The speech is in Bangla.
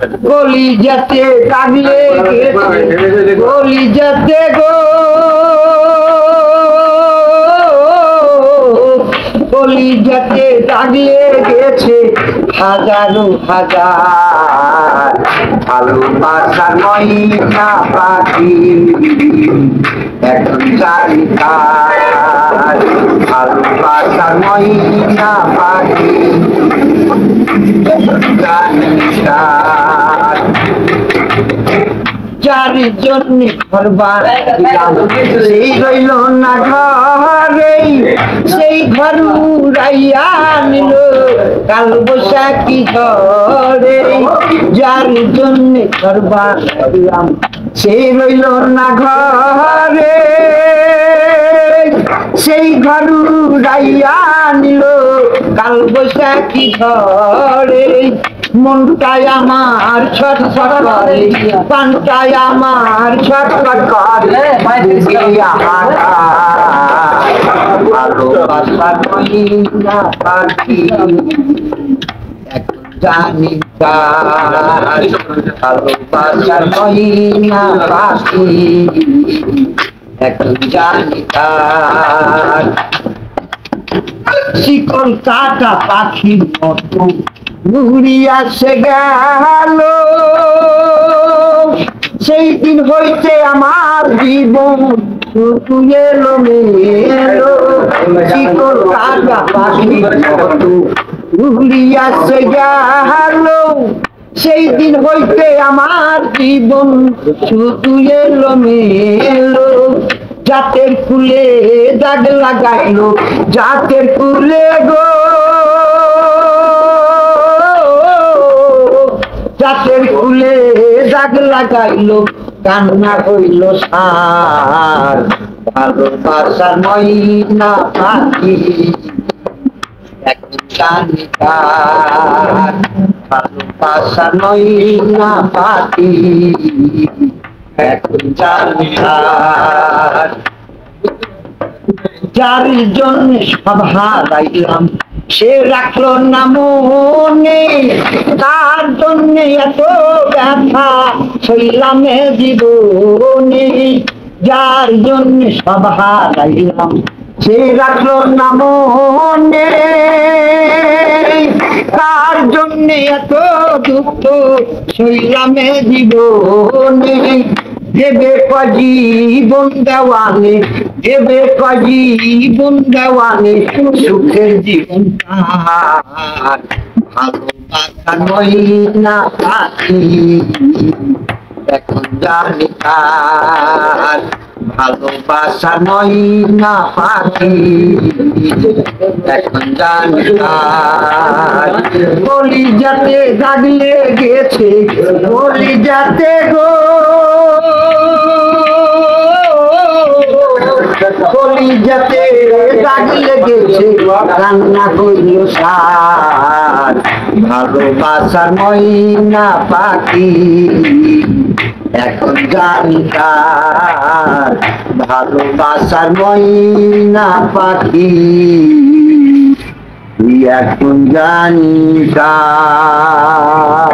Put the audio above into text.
কলিজাতে দাগলে গেছে কলিজাতে গো কলিজাতে দাগলে গেছে হাজারো হাজার ভালোবাসার ময়না পাখি এখন জানি কার ভালোবাসার ময়না পাখি জানি কার যার জন্য ঘর বানাইলাম সেই রইল না ঘরে সেই ঘর উড়াইয়া নিল কাল বৈশাখী ঘরে যার জন্য ঘর বানাইলাম সেই রইল না ঘরে সেই ঘর উড়াইয়া নিল কাল বৈশাখী ঘরে মনটাই আমার ছটফট করে প্রাণটাই আমার ছটফট করে ভালোবাসার ময়না পাখি এখন জানি কার ভালোবাসার ময়না পাখি এখন জানি কার শিকল কাটা পাখির মতো উড়িয়া সে গেল সেই দিন হইতে আমার জীবন শুধু এলো মেলো শিকল কাটা পাখির মতো উড়িয়া সে গেল সেই দিন হইতে আমার জীবন শুধু এলো মেলো জাতের ফুলে দাগ লাগাইলো জাতের ফুলে গো জাতের ফুলে দাগ লাগাইলো কান্না হইল সার ভালোবাসার ময়না পাখি এখন জানি কার ভালোবাসার ময়না পাখি এখন জানি কার যার জন্য সব হারাইলাম সে রাখলো না মনে তার জন্য এত ব্যথা সইলাম জীবনে যার জন্য সব হারাইলাম সে রাখলো না মনে তার জন্য এত দুঃখ সইলাম জীবনে দেবে কজীবন দেওয়ানে দেবে কজীবন দেওয়ানে সুখের জীবন ভালোবাসা ময়না পাখি এখন জানি কার ভালোবাসা ময়না পাখি এখন জানি কার কলিজাতে দাগলে গেছে কলিজাতে গো কলিজাতে দাগ লেগেছে কান্না হইল সার ভালোবাসার ময়না পাখি এখন জানি কার ভালোবাসার ময়না পাখি এখন জানি কার।